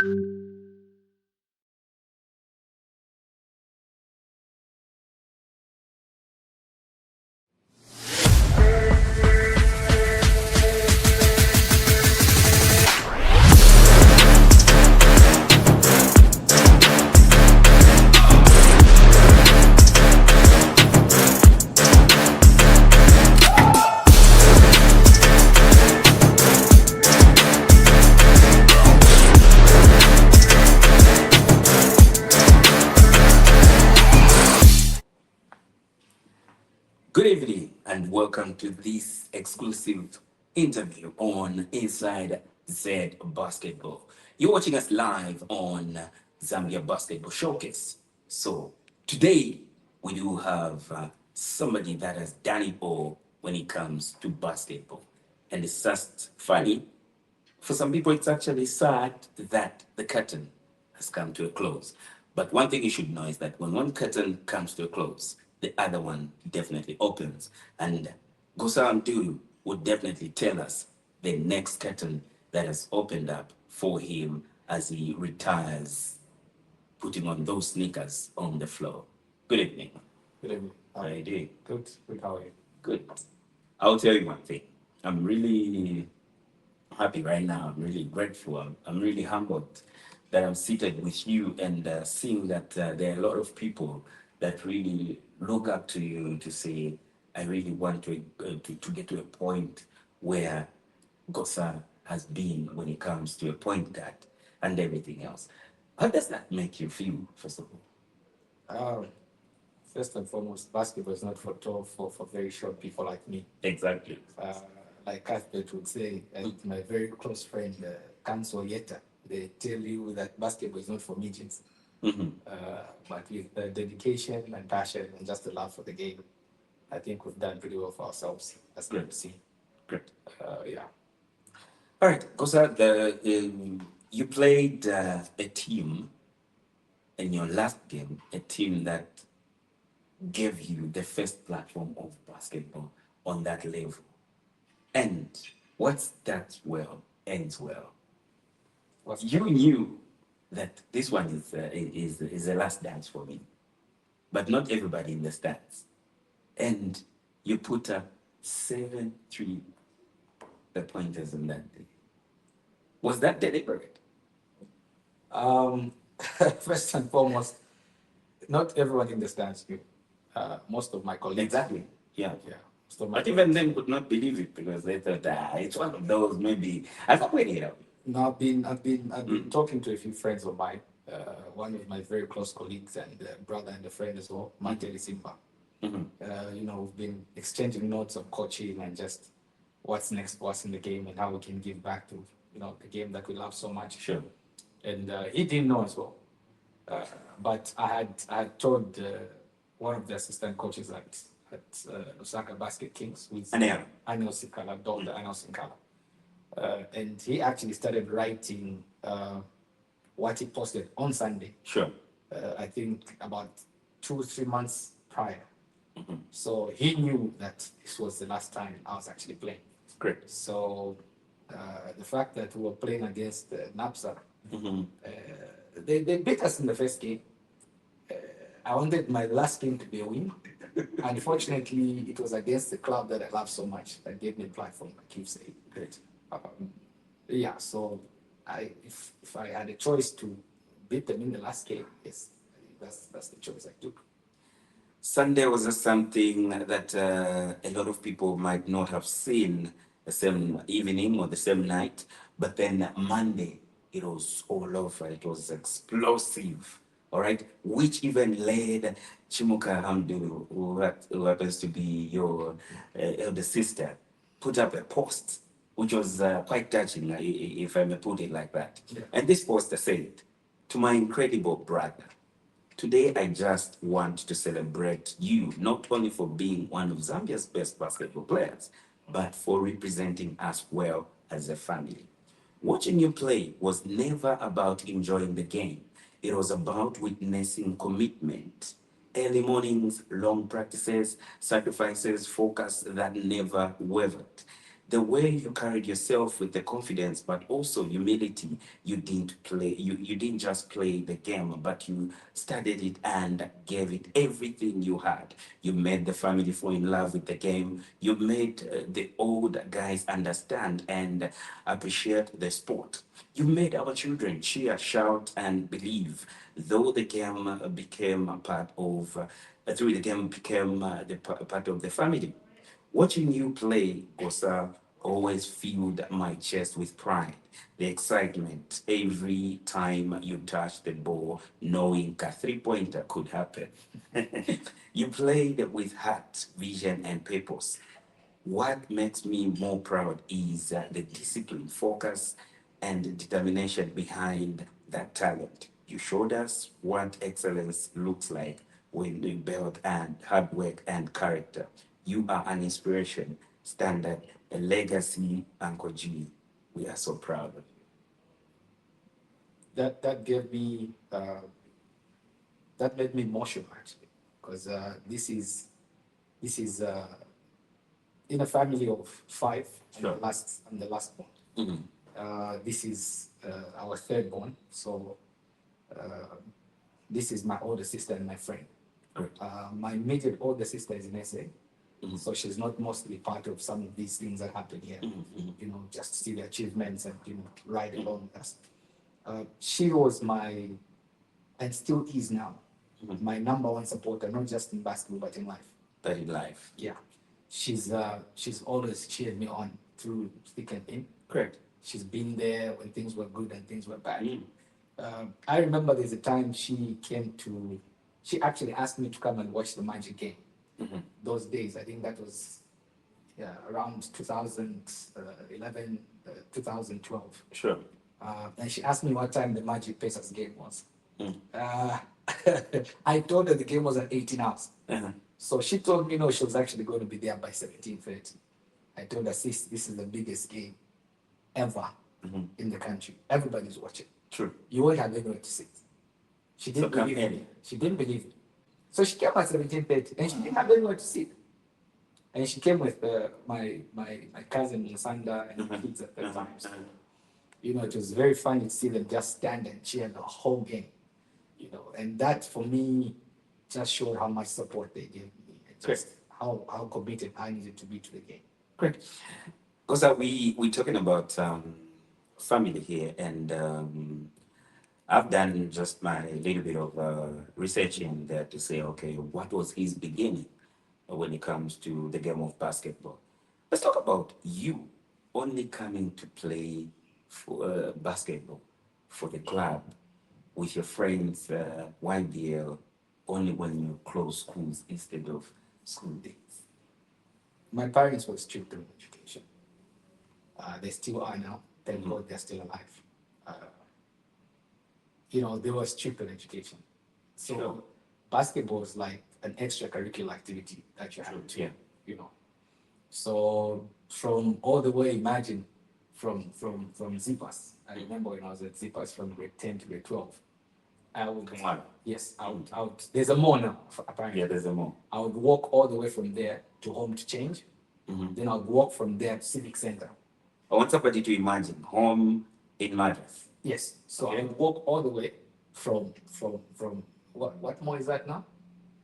Good evening and welcome to this exclusive interview on Inside Z Basketball. You're watching us live on Zambia Basketball Showcase. So today we do have somebody that has done it all when it comes to basketball. And it's just funny. For some people, it's actually sad that the curtain has come to a close. But one thing you should know is that when one curtain comes to a close, the other one definitely opens. And Gosa Amdulu would definitely tell us the next curtain that has opened up for him as he retires, putting on those sneakers on the floor. Good evening. Good evening. How are you doing? Good. Good. How are you? Good. I'll tell you one thing. I'm really happy right now. I'm really grateful. I'm really humbled that I'm seated with you and seeing that there are a lot of people that really look up to you to say, I really want to get to a point where Gosa has been when it comes to a point guard and everything else. How does that make you feel, first of all? First and foremost, basketball is not for tall, for very short people like me. Exactly. Like Cuthbert would say, and my very close friend, Kanso Yeta, they tell you that basketball is not for midgets. But with dedication and passion and just a love for the game, I think we've done pretty well for ourselves. That's great to see. Great. Yeah. All right, Gosa, you played a team in your last game, a team that gave you the first platform of basketball on that level. And what starts well ends well. You knew that this one is the last dance for me, but not everybody understands. And you put up 7 3 pointers on that day. Was that deliberate? First and foremost, not everyone understands you. Most of my colleagues. Exactly. Yeah. Yeah. Most of my But even them could not believe it because they thought, it's one of those maybe. I thought we need No, I've been talking to a few friends of mine. One of my very close colleagues and brother and a friend as well, Mateli Simba. We've been exchanging notes on coaching and just what's next for us in the game and how we can give back to the game that we love so much. Sure. And he didn't know as well. But I had told one of the assistant coaches at Lusaka Basket Kings with Anel Sikala, Dr. Anel Sikala. And he actually started writing what he posted on Sunday. Sure. I think about 2-3 months prior. So he knew that this was the last time I was actually playing. Great. So the fact that we were playing against NAPSA, they beat us in the first game. I wanted my last game to be a win. Unfortunately, it was against the club that I love so much that gave me a platform, like you say. Great. Yeah, so if I had a choice to beat them in the last game, yes, that's the choice I took. Sunday was something that a lot of people might not have seen the same evening or the same night, but then Monday, it was all over. It was explosive, all right? Which even led Chimuka Hamudulu, who happens to be your elder sister, put up a post, which was quite touching, if I may put it like that. Yeah. And this poster said, "To my incredible brother, today I just want to celebrate you, not only for being one of Zambia's best basketball players, but for representing us well as a family. Watching you play was never about enjoying the game. It was about witnessing commitment. Early mornings, long practices, sacrifices, focus that never wavered. the way you carried yourself with the confidence, but also humility. You didn't just play the game, but you studied it and gave it everything you had. You made the family fall in love with the game. You made the old guys understand and appreciate the sport. You made our children cheer, shout, and believe. Though the game became a part of, through the game became part of the family. Watching you play, Gosa, always filled my chest with pride. The excitement every time you touched the ball, knowing a three-pointer could happen. You played with heart, vision, and purpose. What makes me more proud is the discipline, focus, and determination behind that talent. You showed us what excellence looks like when we build and hard work and character. You are an inspiration, standard, a legacy, Uncle G. We are so proud of you. That gave me that made me emotional actually, because this is in a family of five. Sure. I'm the last born. Mhm. This is our third born. So this is my older sister and my friend. Great. My immediate older sister is in SA, Mhm. so she's not mostly part of some of these things that happen here. Mhm. You know, just see the achievements and ride along with us. She was and still is now, my number one supporter, not just in basketball but in life. That in life. Yeah, she's always cheered me on through thick and thin. Correct. She's been there when things were good and things were bad. Mm. I remember there's a time she actually asked me to come and watch the Magic game. Mhm. Those days, I think that was around 2011, 2012. Sure. And she asked me what time the Magic Pacers game was. Mm. I told her the game was at 18 hours. Uh-huh. So she told me, no, she was actually going to be there by 17:30. I told her, sis, this is the biggest game ever in the country. Everybody's watching. True. You won't have anywhere to sit. She didn't come believe in. me. She didn't believe me. So she came at 17:30 and she didn't have anywhere to sit. And she came with my cousin Sanda and the kids at that time. So, it was very funny to see them just stand and cheer the whole game. And that for me just showed how much support they gave me and just how committed I needed to be to the game. Great. Because we're talking about family here, and I've done just my little bit of research in there to say, okay, what was his beginning when it comes to the game of basketball? Let's talk about you only coming to play for basketball for the club with your friends, YBL, only when you close schools instead of school days. My parents were strict on education. They still are now. Thank God they're still alive. They were strict on education. So Sure. basketball is like an extracurricular activity that you have to, Yeah. So from all the way, imagine from Zippers. I remember when I was at Zippers from grade 10 to grade 12. I would, Come on. yes, I would, there's a mall now, apparently. Yeah, there's a more. I would walk all the way from there to home to change. Then I would walk from there to Civic Center. I want somebody to imagine home in Madras. Yes. So Okay. I would walk all the way from what mall is that now?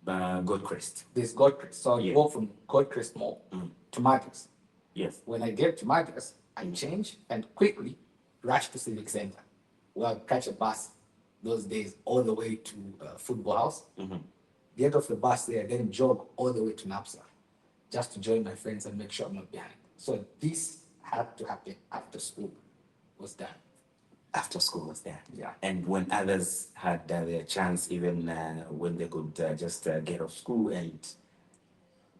Goldcrest. This Godcrest. So I would Yeah. walk from Godcrest Mall to Madras. Yes. When I get to Madras, I change and quickly rush to Civic Center. Well, catch a bus those days all the way to Football House. Get off the bus there, then jog all the way to Napsa just to join my friends and make sure I'm not behind. So this had to happen after school was done. After school was there. Yeah. And when others had their chance, even when they could just get off school and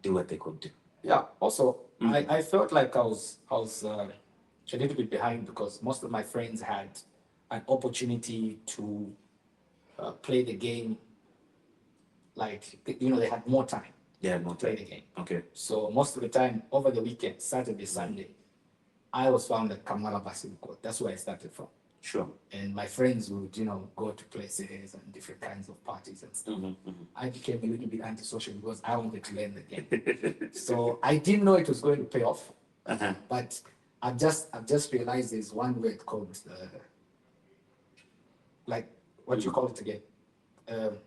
do what they could do. Yeah. Also, I felt like I was a little bit behind because most of my friends had an opportunity to play the game. Like they had more time Yeah, to no play time. the game. Okay. So most of the time over the weekend, Saturday, Sunday, I was found at Kamala Basketball Court. That's where I started from. Sure. And my friends would, go to places and different kinds of parties and stuff. I became a little bit antisocial because I wanted to learn the game. So I didn't know it was going to pay off. But I've just realized there's one word called like what you call it again, um,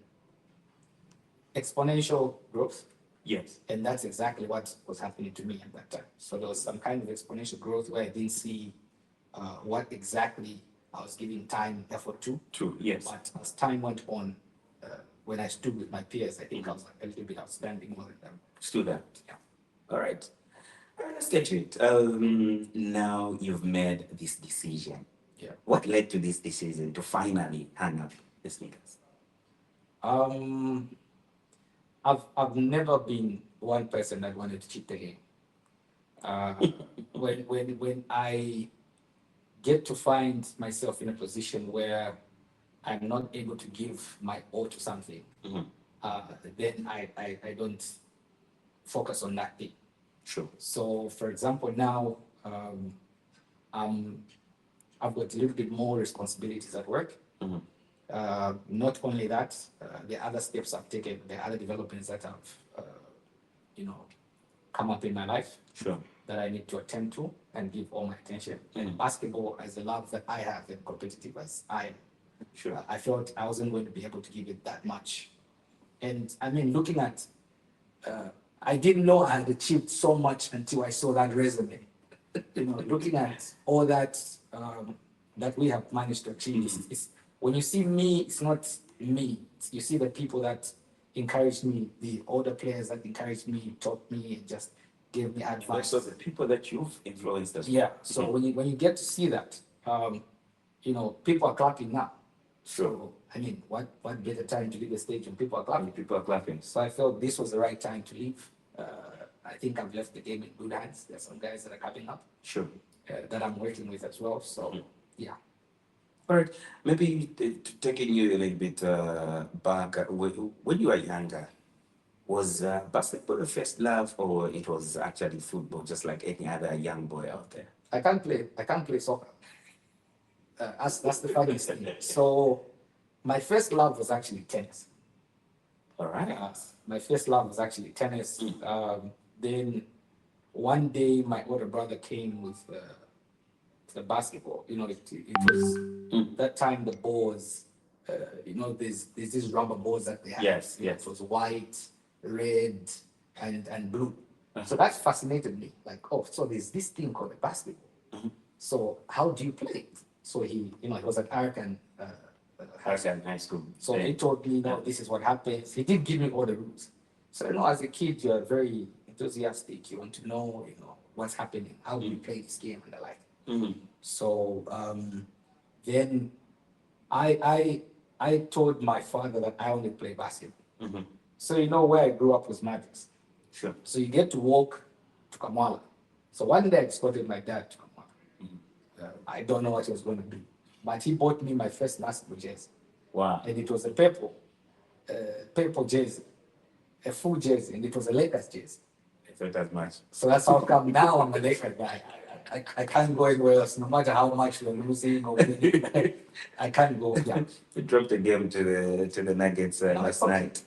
exponential growth. Yes. And that's exactly what was happening to me at that time. So there was some kind of exponential growth where I didn't see what exactly I was giving time, effort to. True. Yes. But as time went on, when I stood with my peers, I think I was like a little bit outstanding more than them. Stood out. Yeah. All right. All right, let's get to it. Now you've made this decision. Yeah. What led to this decision to finally hang up the sneakers? Um, I've never been one person that wanted to cheat the game. Uh, when I get to find myself in a position where I'm not able to give my all to something, then I don't focus on that thing. Sure. So, for example, now I've got a little bit more responsibilities at work. Not only that, the other steps I've taken, the other developments that have, come up in my life. Sure. That I need to attend to and give all my attention. And basketball, as the love that I have and competitive as I am, Sure. I felt I wasn't going to be able to give it that much. And I mean, looking at, I didn't know I had achieved so much until I saw that resume. Looking at all that that we have managed to achieve, it's, when you see me, it's not me. You see the people that encouraged me, the older players that encouraged me, taught me, and just gave me advice. So the people that you've influenced as well. Yeah. So when you get to see that, people are clapping now. So I mean, what better time to leave the stage when people are clapping? People are clapping. So I felt this was the right time to leave. I think I've left the game in good hands. There's some guys that are coming up. Sure. That I'm working with as well. So yeah. All right. Maybe taking you a little bit back, when you were younger, was basketball the first love, or it was actually football, just like any other young boy out there? I can't play soccer. That's the funniest thing. So my first love was actually tennis. All right. My first love was actually tennis. Then one day my older brother came with the basketball. It was that time the balls, there's these rubber balls that they have. Yes. It was white, red, and blue. So that fascinated me. Like, oh, so there's this thing called a basketball. So how do you play it? So he was at Arakan High school. So he told me, this is what happens. He did give me all the rules. So, as a kid, you are very enthusiastic. You want to know, what's happening. How do you play this game and the like. So then I told my father that I only play basketball. So where I grew up was Madras. Sure. So you get to walk to Kamala. So one day I escorted my dad to Kamala. I don't know what he was going to do, but he bought me my first basketball jersey. Wow. And it was a purple jersey, a full jersey, and it was a Lakers jersey. I thought as much. So that's how come now I'm a Lakers guy. I can't go anywhere else, no matter how much we're losing or winning. I can't go. Yeah. We dropped the game to the Nuggets last night.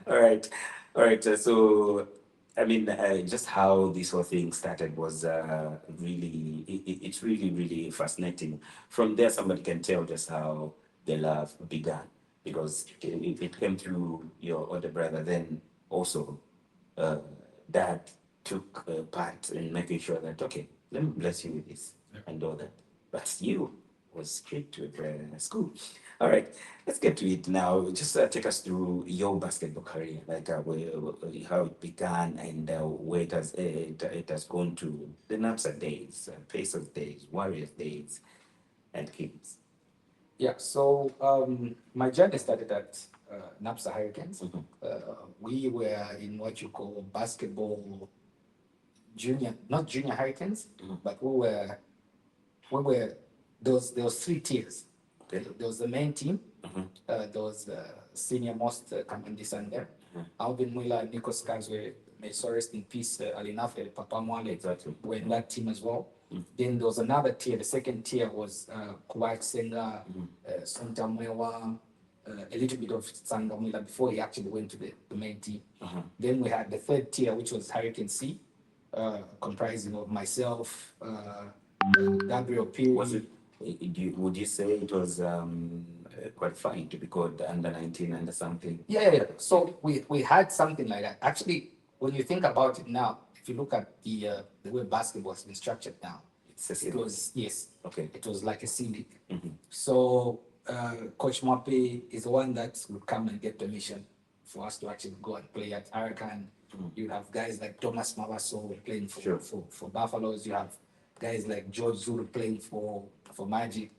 All right. So, I mean, just how this whole thing started was really, it's really, really fascinating. From there, somebody can tell just how the love began, because it came through your older brother. Then also, dad took part in making sure that, okay, let me bless you with this and all that. But you was strict with school. All right, let's get to it now. Just take us through your basketball career, like how it began and where it has gone to the NAPSA days, Pacers days, Warriors days, and Kings. Yeah, so my journey started at NAPSA Hurricanes. We were in what you call basketball junior, not junior Hurricanes, but we were there was three tiers. Okay. There was the main team. There was the senior most Kamandisa there. Alvin Muller, Nico Skazwe, may so rest in peace, Alinafe, Papa Mwale, exactly. Were in that team as well. Then there was another tier. The second tier was Kuwait Senga, Sonta Mwewa, a little bit of Sangamila before he actually went to the main team. Then we had the third tier, which was Hurricane C. comprising of myself, Gabriel Piri. Was it? Would you say it was qualifying to be called under 19, under something? Yeah. So we had something like that. Actually, when you think about it now, if you look at the way basketball has been structured now, it was Okay. it was like a C League. Mm-hmm. So Coach Mape is the one that would come and get permission for us to actually go and play at Arakan. Mm-hmm. You have guys like Thomas Mavaso playing for, Sure. for Buffaloes. You have guys like George Zulu playing for Magic.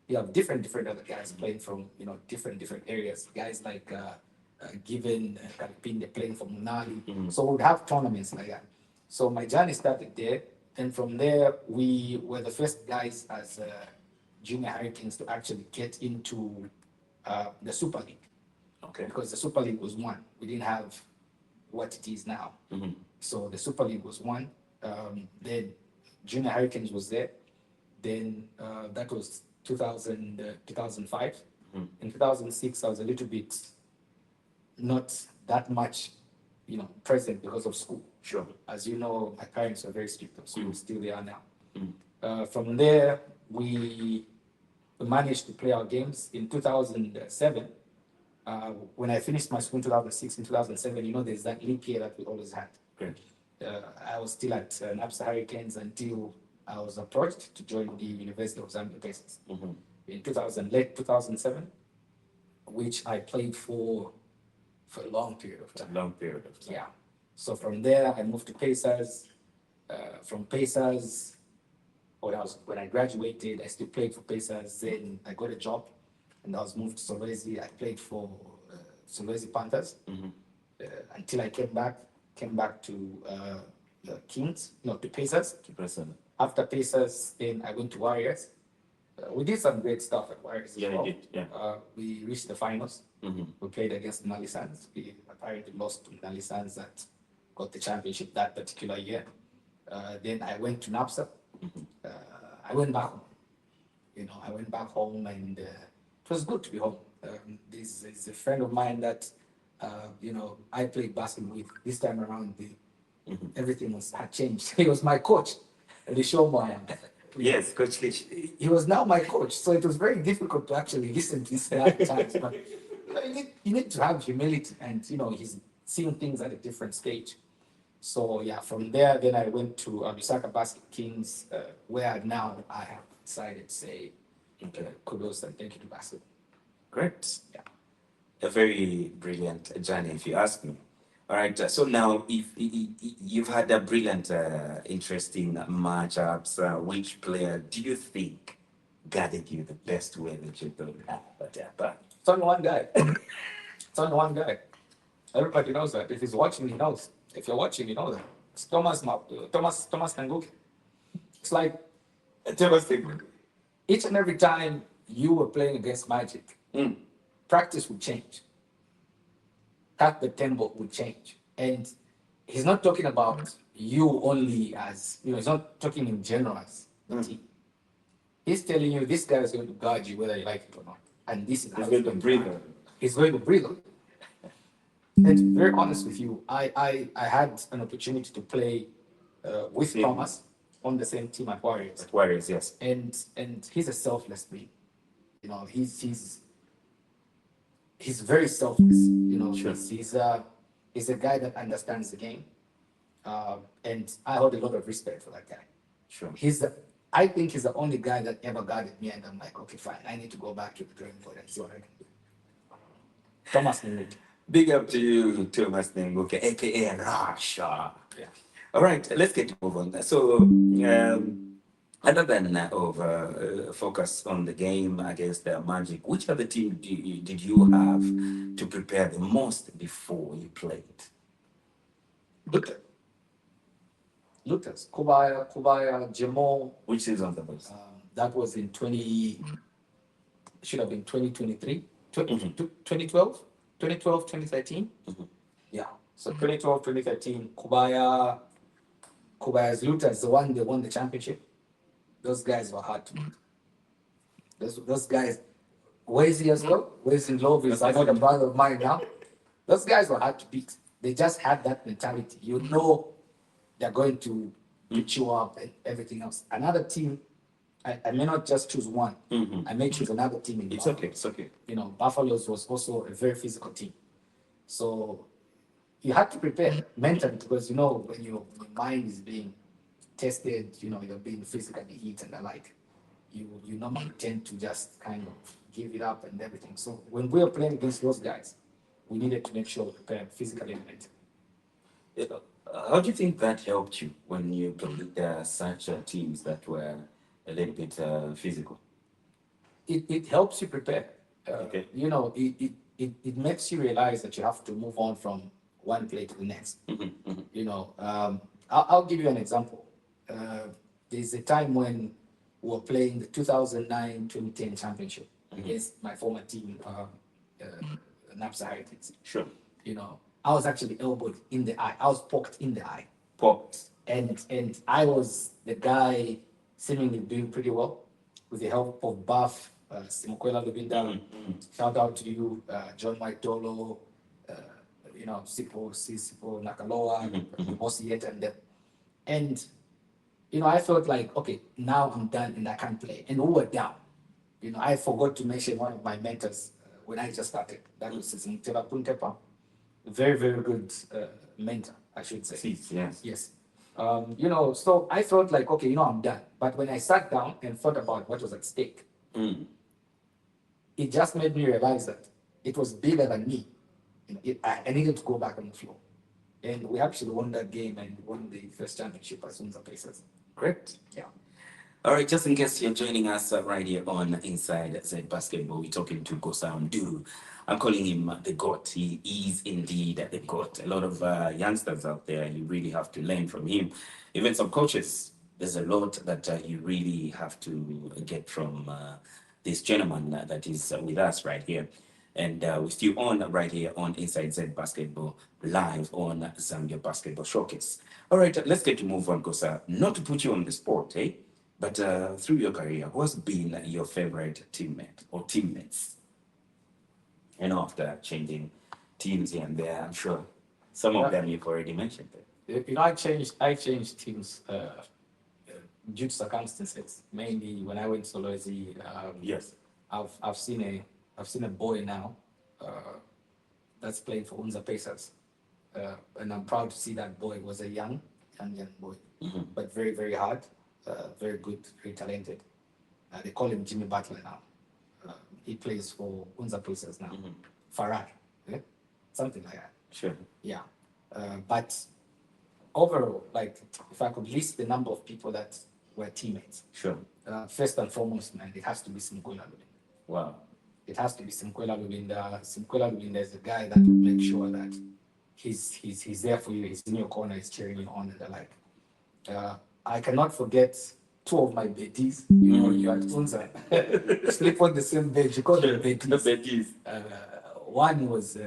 You have different other guys playing from different areas. Guys like Given Kalipinde playing for Munali. Mm-hmm. So we'd have tournaments like that. So my journey started there, and from there we were the first guys as junior Hurricanes to actually get into the Super League. Okay. Because the Super League was one. We didn't have what it is now. Mm-hmm. So the Super League was one. Then Junior Hurricanes was there. Then that was 2005. Mm-hmm. In 2006, I was a little bit not that much, present because of school. Sure. As you know, my parents were very strict on school. Still they are now. Mm-hmm. From there, we managed to play our games in 2007. When I finished my school in 2006, in 2007, there's that leap year that we always had. Great. I was still at NAPSA Hurricanes until I was approached to join the University of Zambia Pacers Mm-hmm. in late 2007, which I played for a long period of time. A long period of time. Yeah. So from there, I moved to Pacers. From Pacers, when I graduated, I still played for Pacers. Then I got a job, and I was moved to Solwezi. I played for Solwezi Panthers Mm-hmm. until I came back to the Kings, to Pacers. After Pacers, then I went to Warriors. We did some great stuff at Warriors as well. You did. Yeah. We reached the finals. Mm-hmm. We played against Nali Suns. We apparently lost to Nali Suns that got the championship that particular year. Then I went to NAPSA. Mm-hmm. I went back home. I went back home, and it was good to be home. This is a friend of mine that I played basketball with. This time around, Mm-hmm. everything had changed. He was my coach, and the show man. Yes, Coach Lich. He was now my coach, so it was very difficult to actually listen to this guy at times. But you need to have humility, and he's seeing things at a different stage. So yeah, from there, then I went to Lusaka Basket Kings, where now I have decided to say kudos and thank you to basketball. Great. Yeah. A very brilliant journey, if you ask me. All right. So now, if you've had a brilliant, interesting matchups, which player do you think guided you the best way that you thought? It's only one guy. It's only one guy. Everybody knows that. If he's watching, he knows. If you're watching, you know that. It's Thomas Nanguke. It's like each and every time you were playing against Magic, practice would change. Cut the tempo would change. And he's not talking about you only as, he's not talking in general as the team. He's telling you this guy is going to guard you whether you like it or not. And this is how He's going to breathe. He's going to breathe on you. And to be very honest with you, I had an opportunity to play with Thomas on the same team at Warriors. At Warriors, yes. And he's a selfless being. He's very selfless. Sure. He's a guy that understands the game. And I hold a lot of respect for that guy. Sure. I think he's the only guy that ever guarded me, and I'm like, okay, fine, I need to go back to the drawing board and see what I can do. Thomas Nenguke. Big up to you, Thomas Nenguke, aka Rasha. Yeah. All right, let's get to move on. So, other than focus on the game against the Magic, which other team did you have to prepare the most before you played? Luthers, Kubaya, Jamal. Which season that was? That was in should have been 2023, 2012, 2013. Mm-hmm. Yeah. So 2012, 2013, Kubaya's Luthers, the one that won the championship. Those guys were hard to beat. Those guys, Wazy as well. Wazy Love is another brother of mine now. Those guys were hard to beat. They just had that mentality. they're going to beat you up and everything else. Another team, I may not just choose one. I may choose another team in It's Buffalo. okay. It's okay. You know, Buffalo's was also a very physical team. So you have to prepare mentally because, you know, when your mind is being tested, you know, you're being physically hit and the like, you normally tend to just kind of give it up and everything. So when we were playing against those guys, we needed to make sure we prepare physically and mentally. How do you think that helped you when you played such teams that were a little bit physical? It helps you prepare. Okay. You know, it makes you realize that you have to move on from one play to the next. You know, I'll give you an example. There's a time when we were playing the 2009-2010 championship against my former team, Napsa Heritage. Sure. You know, I was actually elbowed in the eye. I was poked in the eye. Poked. And I was the guy seemingly doing pretty well with the help of Buff, Simukwela Lubinda. Shout out to you, John Waitolo, you know, Sipo Nakaloa, Bossiet, and them. And, you know, I felt like, okay, now I'm done and I can't play. And we were down. You know, I forgot to mention one of my mentors when I just started. That was Mteba Puntepa. Very, very good mentor, I should say. Yes. Yes. You know, so I felt like, okay, you know, I'm done. But when I sat down and thought about what was at stake, it just made me realize that it was bigger than me. You know, I needed to go back on the floor. And we actually won that game and won the first championship as soon as the Pacers. Great. Yeah. All right, just in case you're joining us right here on Inside Z Basketball, we're talking to Gosa Isaac. I'm calling him the GOAT. He is indeed the GOAT. A lot of youngsters out there, you really have to learn from him. Even some coaches, there's a lot that you really have to get from this gentleman that is with us right here. And we're still on right here on Inside Z Basketball, live on Zambia Basketball Showcase. All right, let's get to move on, Gosa. Not to put you on the spot, eh? But through your career, who's been your favorite teammate or teammates? You know, after changing teams here and there, I'm sure some of them you've already mentioned. You know, I changed teams due to circumstances. Mainly when I went to Solwezi, Yes. I've seen a boy now that's playing for Unza Pacers, and I'm proud to see that boy was a young boy, but very, very hard, very good, very talented. They call him Jimmy Butler now. He plays for Unza Pacers now. Farad, something like that. Sure. Yeah, but overall, like if I could list the number of people that were teammates, Sure. First and foremost, man, it has to be Simkwela Lubinda. Wow. It has to be Simkwela Lubinda. Simkwela Lubinda is the guy that will make sure that he's there for you. He's in your corner. He's cheering you on and the like. I cannot forget two of my beties. You know, you at Unza sleep on the same bed. You call them beties. The beties. One was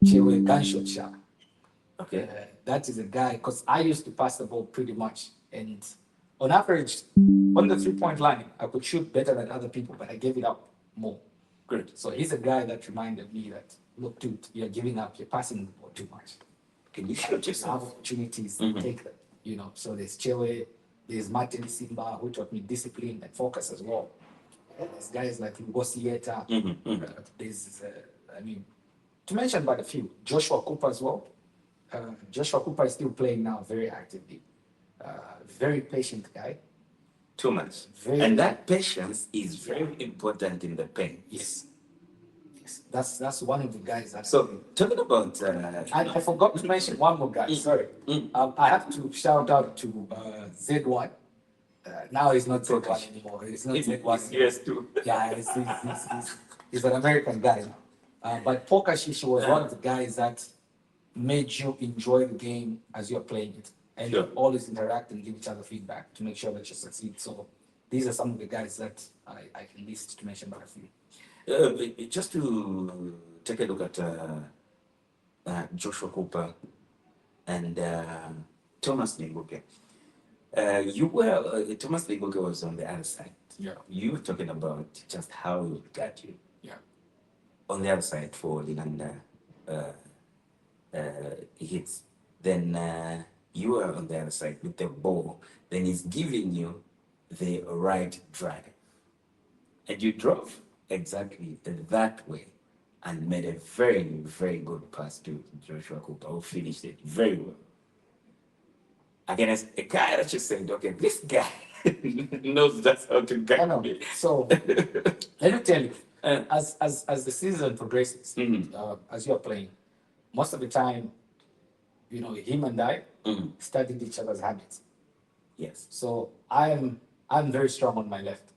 Chewe Gunshot Shot. Okay. That is a guy, because I used to pass the ball pretty much. And on average, on the 3-point line, I could shoot better than other people, but I gave it up more. Good. So he's a guy that reminded me that, look, dude, you're giving up, you're passing the ball too much. Can you shoot Have yourself? opportunities, take them. You know, so there's Chewe, there's Martin Simba, who taught me discipline and focus as well. There's guys like Ngosieta. There's, I mean, to mention but a few, Joshua Cooper as well. Joshua Cooper is still playing now very actively. Very patient guy. Too much. And that patience is very important in the paint. Yes. Yes. That's one of the guys that. So talking about I forgot to mention one more guy, sorry. I have to shout out to Z1. Now he's not Z1 anymore. He's not Z1. Yes, too. Yeah, he's an American guy now. But Pokashish was one of the guys that made you enjoy the game as you're playing it. And Sure. always interact and give each other feedback to make sure that you succeed. So these are some of the guys that I can list to mention but a few. Just to take a look at Joshua Cooper and Thomas Linguke. You were Thomas Linguke was on the other side. Yeah. You were talking about just how it got you. Yeah. On the other side for Linanda hits. Then you are on the other side with the ball, then he's giving you the right drive. And you drove exactly that way and made a very, very good pass to Joshua Cooper, who finished it very well. Against a guy that you said, okay, this guy knows just how to I guide know. me. So let me tell you, as the season progresses, as you're playing, most of the time, you know, him and I studied each other's habits. Yes, So I'm very strong on my left,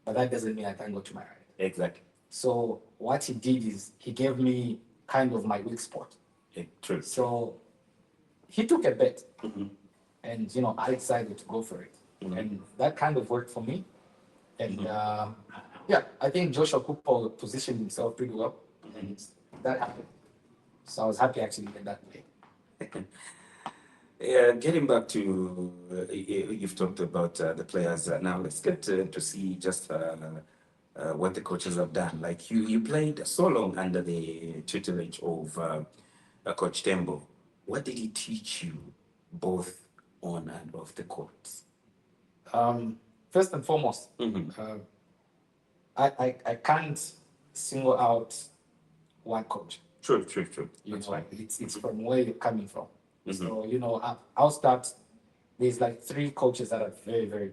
but that doesn't mean I can't go to my right. exactly. So what he did is he gave me kind of my weak spot. True. So he took a bet, and you know I decided to go for it, and that kind of worked for me. And yeah, I think Joshua Cooper positioned himself pretty well, and that happened. So I was happy actually in that way. Yeah, getting back to you've talked about the players. Now let's get to see just what the coaches have done. Like you played so long under the tutelage of Coach Tembo. What did he teach you, both on and off the courts? First and foremost, I can't single out one coach. True, true, true. You That's know, right. it's from where you're coming from. So you know, I'll start. There's like three coaches that are very, very,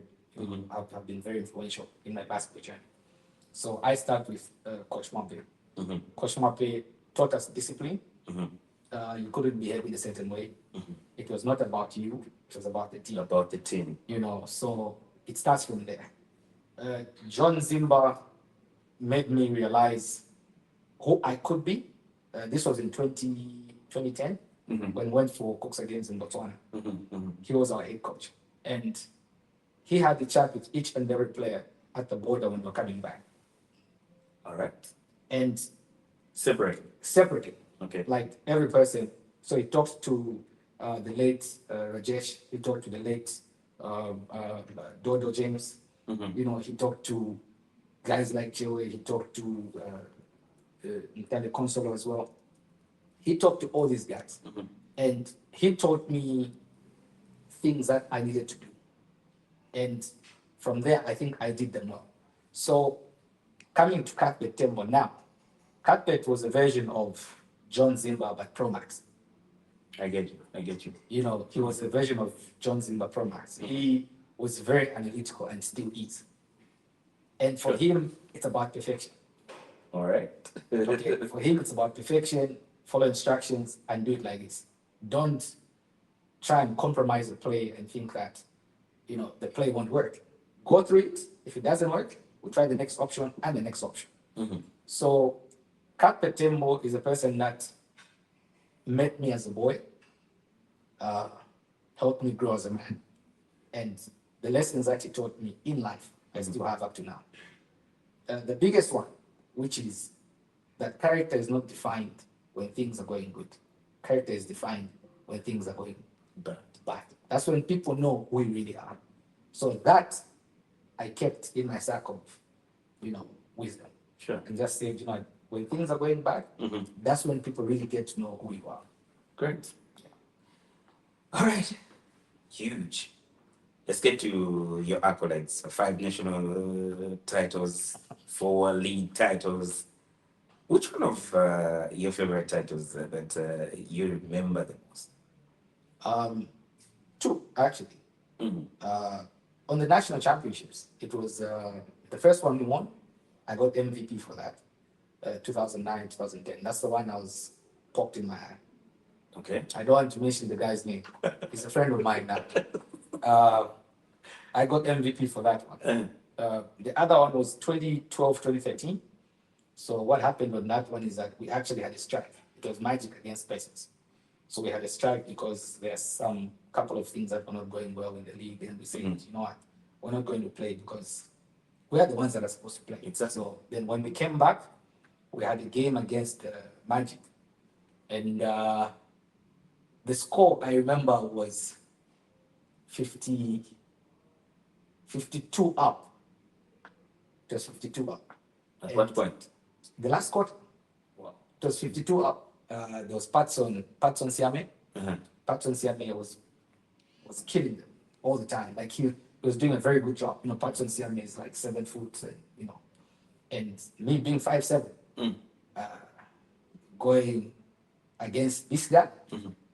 have been very influential in my basketball journey. So I start with Coach Mape. Coach Mape taught us discipline. You couldn't behave in a certain way. It was not about you; it was about the team. About the team. You know, so it starts from there. John Zimba made me realize who I could be. This was in 2010 when we went for Coxa Games in Botswana. He was our head coach. And he had the chat with each and every player at the border when we were coming back. All right. And Separate. Okay. like every person. So he talked to the late Rajesh, he talked to the late Dodo James. You know, he talked to guys like Joey, he talked to Ntale Consolo as well. He talked to all these guys. And he taught me things that I needed to do. And from there, I think I did them well. So coming to Cuthbert Tembo now, Cuthbert was a version of John Zimba, but Pro Max. I get you. You know, he was a version of John Zimba Pro Max. He was very analytical and still is. And for him, it's about perfection. All right. Okay, for him, it's about perfection, follow instructions, and do it like this. Don't try and compromise the play and think that, you know, the play won't work. Go through it. If it doesn't work, we'll try the next option and the next option. So, Cuthbert Tembo is a person that met me as a boy, helped me grow as a man. And the lessons that he taught me in life, I still have up to now. The biggest one, which is that character is not defined when things are going good. Character is defined when things are going bad. That's when people know who you really are. So that I kept in my circle of, you know, wisdom. Sure. And just said, you know, when things are going bad, that's when people really get to know who you are. Great. All right. Huge. Let's get to your accolades. 5 national titles, 4 league titles. Which one of your favorite titles that you remember the most? 2, actually. On the national championships, it was the first one we won. I got MVP for that, 2009, 2010. That's the one I was poked in my eye. Okay. I don't want to mention the guy's name. He's a friend of mine now. I got MVP for that one. The other one was 2012, 2013. So what happened on that one is that we actually had a strike. It was Magic against Pacers. So we had a strike because there's some couple of things that were not going well in the league, and we said, you know what, we're not going to play because we are the ones that are supposed to play. Exactly. So then when we came back, we had a game against Magic, and the score I remember was 52 up. It was 52 up. At what point? The last quarter. Wow. It was 52 up. There was Patson Siame. Patson Siame was was killing them all the time. Like he was doing a very good job. You know, Patson Siame is like 7 foot, you know, and me being 5'7", going against this guy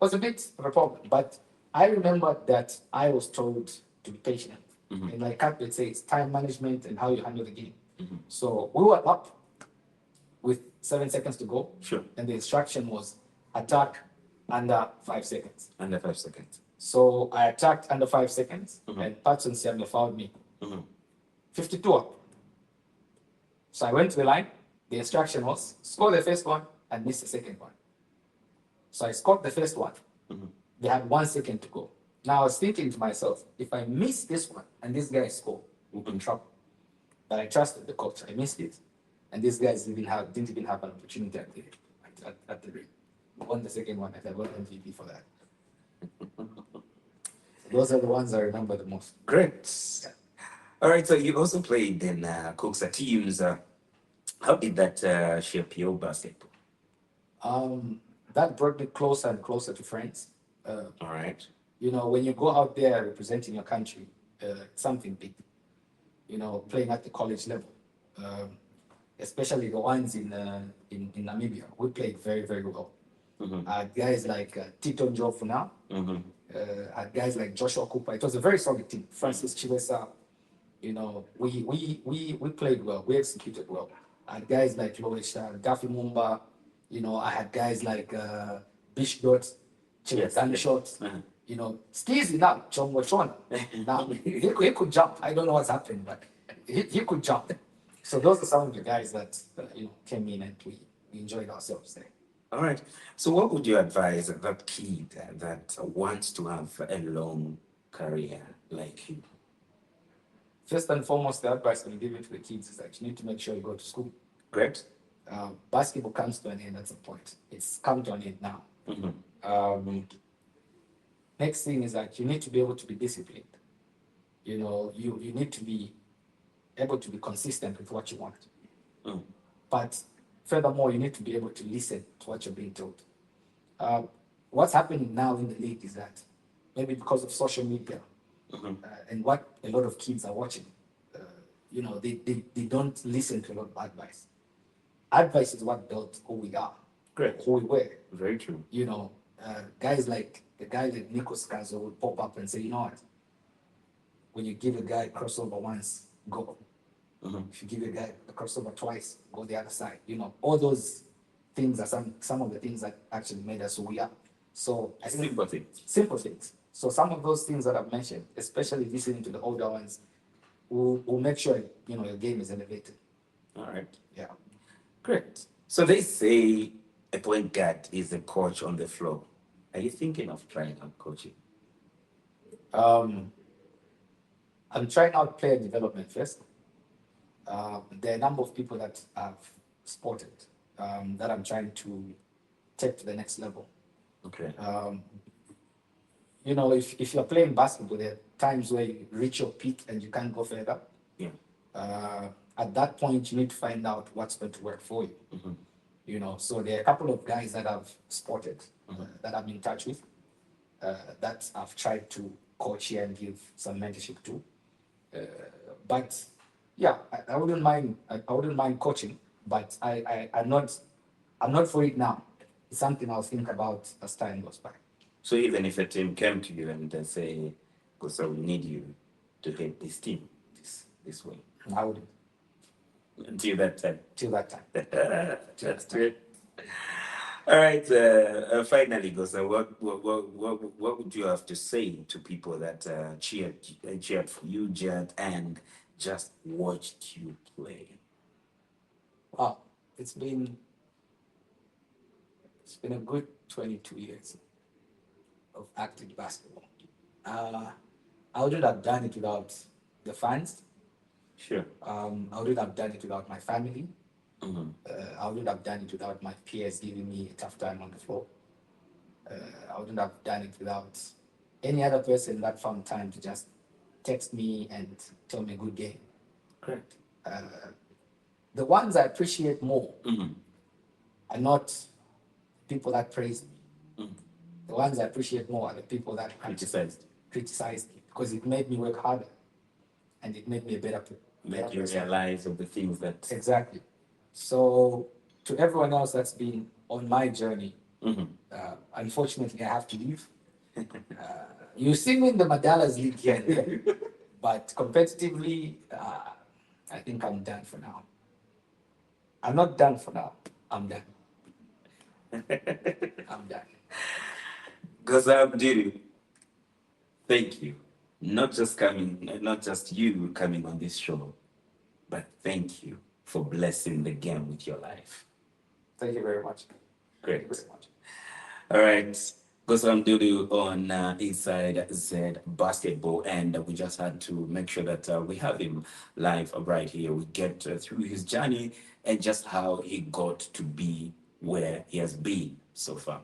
was a bit of a problem. But I remember that I was told to be patient. And like Kat say, it's time management and how you handle the game. So we were up with 7 seconds to go. Sure. And the instruction was attack under 5 seconds. Under 5 seconds. So I attacked under 5 seconds, and Patson Siame fouled me. 52 up. So I went to the line. The instruction was score the first one and miss the second one. So I scored the first one. They had 1 second to go. Now I was thinking to myself, if I miss this one and this guy score, we'll be in trouble. But I trusted the coach. I missed it, and these guys didn't even have an opportunity at the ring. Won the second one, and I got MVP for that. Those are the ones I remember the most. Great. Yeah. All right. So you also played in Gosa teams. How did that shape your basketball? That brought me closer and closer to friends. All right. You know, when you go out there representing your country, it's something big. You know, playing at the college level, especially the ones in Namibia, we played very, very well. Guys like Tito Njofuna, guys like Joshua Cooper. It was a very solid team. Francis Chiwesa, you know, we played well. We executed well. I had guys like Loesha, Daffy Mumba. You know, I had guys like Bish Dot, Chiwetani Shots. You know, Steve's now, Chongo Chon. Now, he could jump. I don't know what's happened, but he could jump. So those are some of the guys that you know, came in and we enjoyed ourselves there. All right. So what would you advise that kid that wants to have a long career like you? First and foremost, the advice I'm giving to the kids is that you need to make sure you go to school. Great. Basketball comes to an end at some point. It's come to an end now. Next thing is that you need to be able to be disciplined. You know, you need to be able to be consistent with what you want. But furthermore, you need to be able to listen to what you're being told. What's happening now in the league is that maybe because of social media and what a lot of kids are watching, you know, they don't listen to a lot of advice. Advice is what built who we are, Great. who we were. Very true. You know, guys like the guy like Nico Scazo would pop up and say, you know what? When you give a guy a crossover once, go. If you give a guy a crossover twice, go the other side. You know, all those things are some of the things that actually made us who we are. So I think simple things. So some of those things that I've mentioned, especially listening to the older ones, will make sure you know your game is elevated. All right. Yeah. Great. So they say a point guard is a coach on the floor. Are you thinking of trying out coaching? I'm trying out player development first. There are a number of people that I've spotted that I'm trying to take to the next level. Okay. You know, if you're playing basketball, there are times where you reach your peak and you can't go further. Yeah. At that point, you need to find out what's going to work for you. You know, so there are a couple of guys that I've spotted that I'm in touch with that I've tried to coach here and give some mentorship to. But yeah, I wouldn't mind. I wouldn't mind coaching, but I'm not for it now. It's something I'll think about as time goes by. So even if a team came to you and they say, "Gosa, we need you to head this team this way," I wouldn't. Until that time. Till that time. That's great. All right. Finally, Gosa, what would you have to say to people that cheered for you, Jed, and just watched you play? Wow, it's been a good 22 years of active basketball. I wouldn't have done it without the fans. Sure. I wouldn't have done it without my family. I wouldn't have done it without my peers giving me a tough time on the floor. I wouldn't have done it without any other person that found time to just text me and tell me good game. Correct. The ones I appreciate more are not people that praise me. The ones I appreciate more are the people that Criticized. criticized me because it made me work harder and it made me a better Make you realize of the things that exactly. So to everyone else that's been on my journey, unfortunately I have to leave. You see me in the Madalas League here and there, but competitively, I think I'm done for now. I'm not done for now. I'm done. I'm done. Gosa Hamudulu, thank you. Not just you coming on this show, but thank you for blessing the game with your life. Thank you very much. Great. Thank you very much. All right. Gosa Hamudulu on Inside Z Basketball, and we just had to make sure that we have him live right here. We get through his journey and just how he got to be where he has been so far.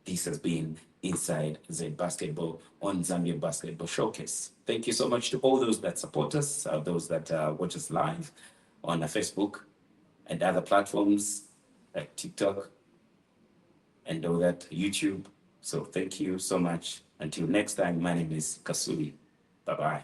This has been Inside Z Basketball on Zambia Basketball Showcase. Thank you so much to all those that support us, those that watch us live on Facebook and other platforms like TikTok and all that, YouTube. So thank you so much. Until next time, my name is Kasuli. Bye bye.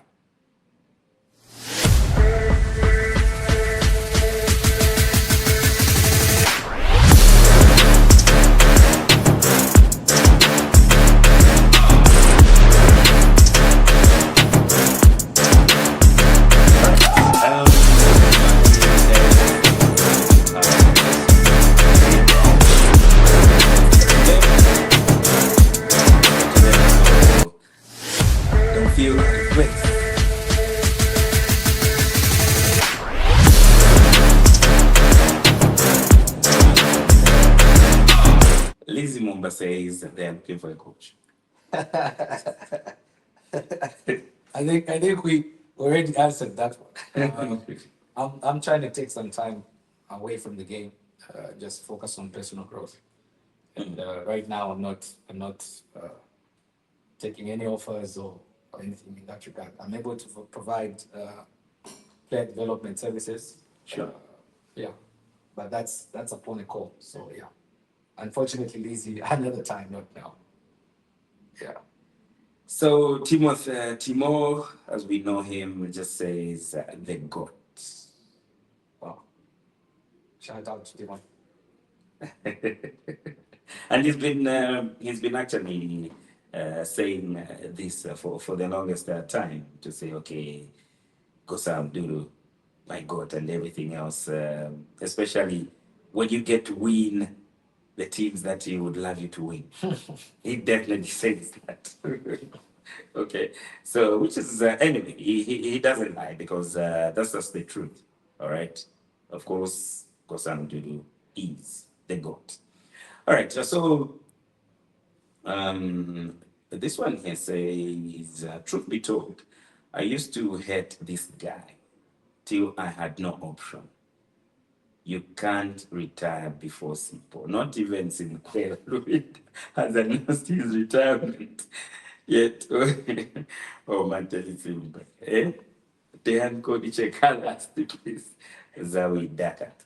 Don't feel out of place. Lizzie Mumba says they are looking for a coach. I think we already answered that one. I'm trying to take some time away from the game, just focus on personal growth. And right now, I'm not taking any offers or anything in that regard. I'm able to provide player development services. Sure. Yeah, but that's upon a call. So yeah, unfortunately, Lizzie, another time, not now. Yeah. So Timo, as we know him, just says the GOAT. Wow. Shout out to Dimon. And he's been actually saying this for the longest time to say, okay, Gosa Hamudulu, my God, and everything else, especially when you get to win the teams that he would love you to win. He definitely says that. Okay, so which is anyway, he doesn't lie because that's just the truth. All right, of course, Gosa Hamudulu is the GOAT. All right, so this one here says, truth be told, I used to hate this guy till I had no option. You can't retire before Simple. Not even Sinclair Fluid has announced his retirement. Yet, oh man, tell it Simple. Eh? Dehan Kodicheka last please. Zawi Dakat.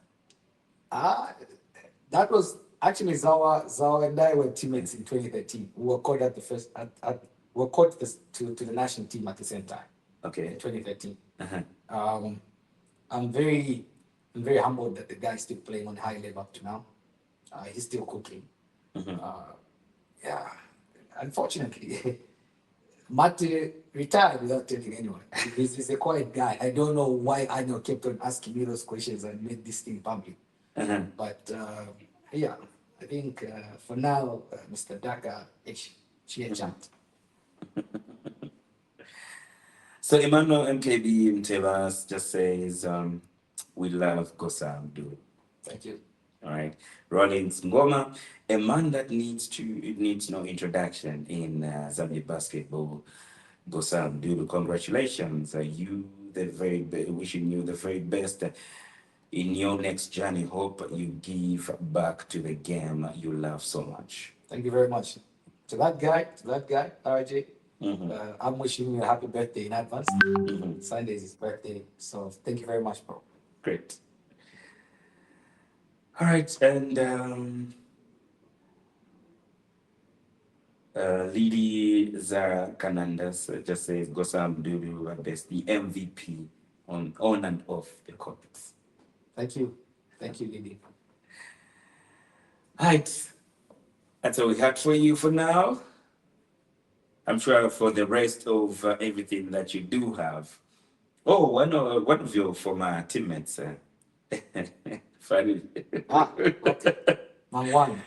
That was actually Zawa and I were teammates in 2013. We were called at the first we were called to the national team at the same time. Okay. In 2013. Uh-huh. I'm very humbled that the guy is still playing on high level up to now. He's still cooking. Yeah, unfortunately, Mate retired without telling anyone. He's a quiet guy. I don't know why Anyo kept on asking me those questions and made this thing public. But yeah, I think for now, Mr. Daka, she a chant. So Emmanuel MKB Mtevas just says, we love Gosa Hamudulu. Thank you. All right. Rollins Ngoma, a man that needs no introduction in Zambia basketball. Gosa Hamudulu, congratulations. Wishing you the very best in your next journey. Hope you give back to the game you love so much. Thank you very much. To that guy, RJ, I'm wishing you a happy birthday in advance. Sunday is his birthday. So thank you very much, bro. Great. All right. And Lady Zara Kanandas just says Gosa Hamudulu at best, the MVP on and off the court. Thank you. Thank you, Lily. Right. That's all we had for you for now. I'm sure for the rest of everything that you do have. Oh, one of your former teammates. Funny. Okay. Man one.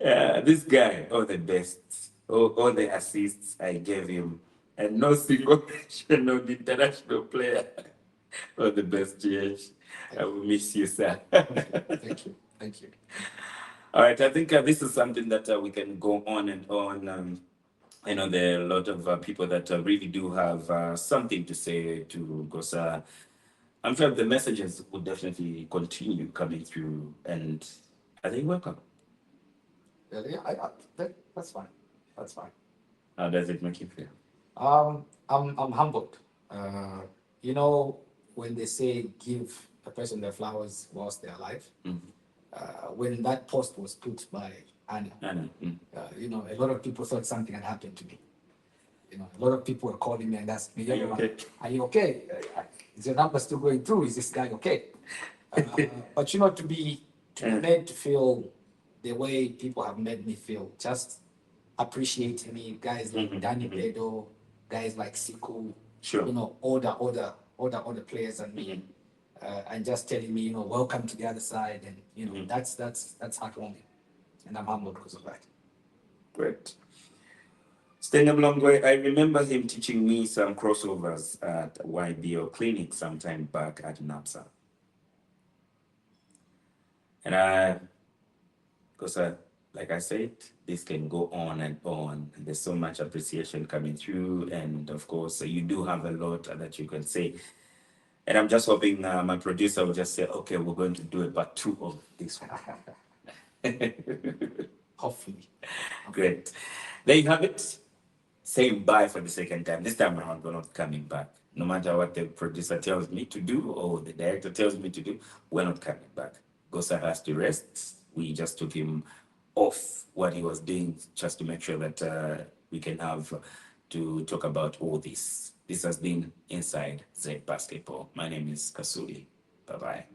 Yeah, this guy, all the best. All the assists I gave him. And no single mention of the international player. All the best, GH. I will miss you, sir. Thank you. Thank you. All right, I think this is something that we can go on and on. I know there are a lot of people that really do have something to say to Gosa. I'm sure the messages will definitely continue coming through, and I think welcome. Yeah, that's fine. That's fine. How does it make you feel? I'm humbled. You know, when they say give a person their flowers whilst they're alive, when that post was put by Anna, you know, a lot of people thought something had happened to me. You know, a lot of people were calling me and asking me, are you okay? Is your number still going through? Is this guy okay? But you know, to be made to feel the way people have made me feel, just appreciating me, guys like Danny Bedo, guys like Siku, Sure. you know, older players than me, and just telling me, you know, welcome to the other side, and you know, that's heartwarming, and I'm humbled because of that. Great. Stand up long way. I remember him teaching me some crossovers at YBO Clinic sometime back at NAPSA. And because like I said, this can go on and on. There's so much appreciation coming through, and of course, you do have a lot that you can say. And I'm just hoping my producer will just say, okay, we're going to do a part 2 of this one. Hopefully. Great. There you have it. Saying bye for the second time. This time around, we're not coming back. No matter what the producer tells me to do or the director tells me to do, we're not coming back. Gosa has to rest. We just took him off what he was doing just to make sure that we can have to talk about all this. This has been Inside Z Basketball. My name is Kasuli. Bye-bye.